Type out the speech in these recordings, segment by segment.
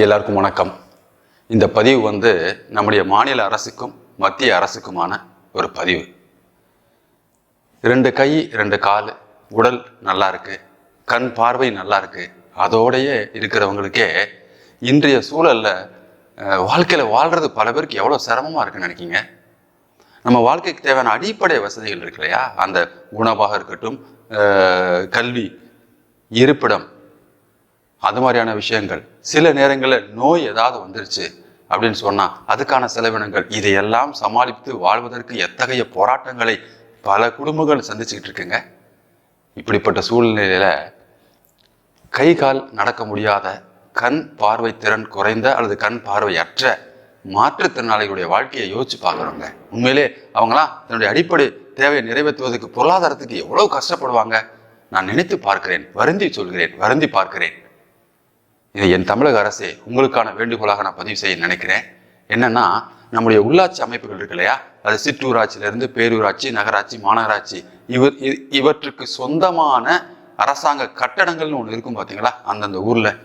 எல்லாருக்கும் வணக்கம். இந்த பதிவு நம்முடைய மாநில அரசுக்கும் மத்திய அரசுக்குமான ஒரு பதிவு. 2 கை 2 கால், உடல் நல்லா இருக்கு, கண் பார்வை நல்லா இருக்கு, அதோடையே இருக்கிறவங்களுக்கே இன்றைய சூழல்ல வாழ்க்கையில வாழ்றது பல பேருக்கு எவ்வளோ சிரமமா இருக்குன்னு நினைக்கிங்க. நம்ம வாழ்க்கைக்கு தேவையான அடிப்படை வசதிகள் இருக்கு இல்லையா, அந்த உணவாக இருக்கட்டும், கல்வி, இருப்பிடம், அது மாதிரியான விஷயங்கள். சில நேரங்களில் நோய் ஏதாவது வந்துருச்சு அப்படின்னு சொன்னா அதுக்கான செலவினங்கள், இதையெல்லாம் சமாளித்து வாழ்வதற்கு எத்தகைய போராட்டங்களை பல குடும்பங்கள் சந்திச்சுக்கிட்டு இருக்குங்க. இப்படிப்பட்ட சூழ்நிலையில கை கால் நடக்க முடியாத, கண் பார்வை திறன் குறைந்த அல்லது கண் பார்வையற்ற மாற்றுத்திறனாளிகளுடைய வாழ்க்கையை யோசிச்சு பார்க்குறோங்க. உண்மையிலே அவங்களாம் தன்னுடைய அடிப்படை தேவையை நிறைவேற்றுவதற்கு பொருளாதாரத்துக்கு எவ்வளவு கஷ்டப்படுவாங்க. நான் நினைத்து பார்க்கிறேன், வருந்தி சொல்கிறேன், வருந்தி பார்க்கிறேன். இது என் தமிழக அரசே உங்களுக்கான வேண்டுகோளாக நான் பதிவு செய்ய நினைக்கிறேன். என்னன்னா, நம்முடைய உள்ளாட்சி அமைப்புகள் இருக்கு இல்லையா, அது சிற்றூராட்சியிலிருந்து பேரூராட்சி, நகராட்சி, மாநகராட்சி, இவற்றுக்கு சொந்தமான அரசாங்க கட்டடங்கள்னு ஒன்று இருக்கும் பார்த்தீங்களா. அந்தந்த ஊர்ல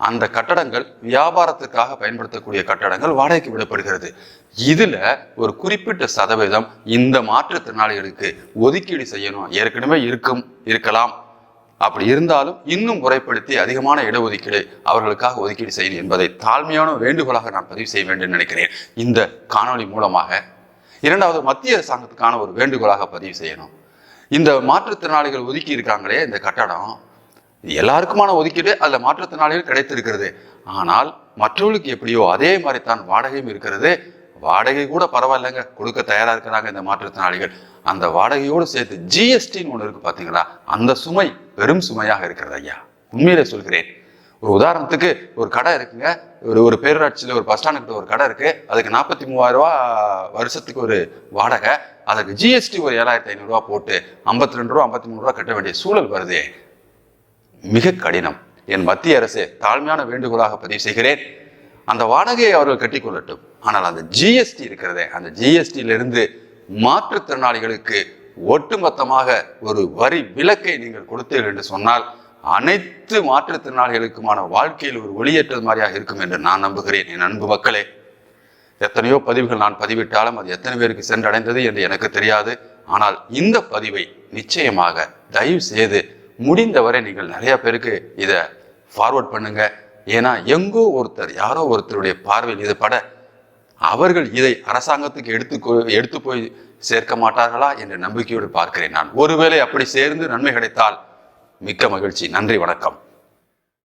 அந்த கட்டடங்கள் வியாபாரத்துக்காக பயன்படுத்தக்கூடிய கட்டடங்கள் வாடகைக்கு விடப்படுகிறது. இதுல ஒரு குறிப்பிட்ட சதவீதம் இந்த மாற்றுத்திறனாளிகளுக்கு ஒதுக்கீடு செய்யணும். ஏற்கனவே இருக்கலாம், அப்படி இருந்தாலும் இன்னும் முறைப்படுத்தி அதிகமான இடஒதுக்கீடு அவர்களுக்காக ஒதுக்கீடு செய்யணும் என்பதை தாழ்மையான வேண்டுகோளாக நான் பதிவு செய்ய வேண்டும் நினைக்கிறேன் இந்த காணொலி மூலமாக. இரண்டாவது, மத்திய அரசாங்கத்துக்கான ஒரு வேண்டுகோளாக பதிவு செய்யணும். இந்த மாற்றுத்திறனாளிகள் ஒதுக்கி இருக்காங்களே இந்த கட்டடம், எல்லாருக்குமான ஒதுக்கீடு அதுல மாற்றுத்திறனாளிகள் கிடைத்திருக்கிறது. ஆனால் மற்றவர்களுக்கு எப்படியோ அதே மாதிரி தான் வாடகையும் இருக்கிறது. வாடகை கூட பரவாயில்லைங்க, கொடுக்க தயாரா இருக்கிறாங்க இந்த மாற்றுத்திறனாளிகள். அந்த வாடகையோடு சேர்த்து ஜிஎஸ்டின்னு ஒன்று இருக்கு பார்த்தீங்களா, அந்த சுமை பெரும் சுமையாக இருக்கிறது ஐயா. உண்மையிலே சொல்கிறேன். ஒரு உதாரணத்துக்கு ஒரு கடை இருக்குங்க, ஒரு பேரூராட்சியில் ஒரு பஸ் ஸ்டாண்டு கிட்ட ஒரு கடை இருக்கு. அதுக்கு 43,000 ரூபா வருஷத்துக்கு ஒரு வாடகை. அதுக்கு ஜிஎஸ்டி ஒரு 7,500 ரூபா போட்டு 52 ரூபா 53 ரூபா கட்ட வேண்டிய சூழல் வருது. மிக கடினம். என் மத்திய அரசு தாழ்மையான வேண்டுகோளாக பதிவு செய்கிறேன், அந்த வாடகையை அவர்கள் கட்டிக்கொள்ளட்டும். ஆனால் அந்த ஜிஎஸ்டி இருக்கிறதே, அந்த ஜிஎஸ்டியிலிருந்து மாற்றுத்திறனாளிகளுக்கு ஒட்டுமொத்தமாக ஒரு வரி விலக்கை நீங்கள் கொடுத்தீர்கள் என்று சொன்னால் அனைத்து மாற்றுத்திறனாளிகளுக்குமான வாழ்க்கையில் ஒரு ஒளியேற்றது மாதிரியாக இருக்கும் என்று நான் நம்புகிறேன். என் அன்பு மக்களே, எத்தனையோ பதிவுகள் நான் பதிவிட்டாலும் அது எத்தனை பேருக்கு சென்றடைந்தது என்று எனக்கு தெரியாது. ஆனால் இந்த பதிவை நிச்சயமாக தயவு செய்து முடிந்தவரை நீங்கள் நிறைய பேருக்கு இதை ஃபார்வர்ட் பண்ணுங்க. ஏன்னா எங்கோ ஒருத்தர், யாரோ ஒருத்தருடைய பார்வையில் இது பட அவர்கள் இதை அரசாங்கத்துக்கு எடுத்து போய் சேர்க்க மாட்டார்களா என்ற நம்பிக்கையோடு பார்க்கிறேன் நான். ஒருவேளை அப்படி சேர்ந்து நன்மை கிடைத்தால் மிக்க மகிழ்ச்சி. நன்றி, வணக்கம்.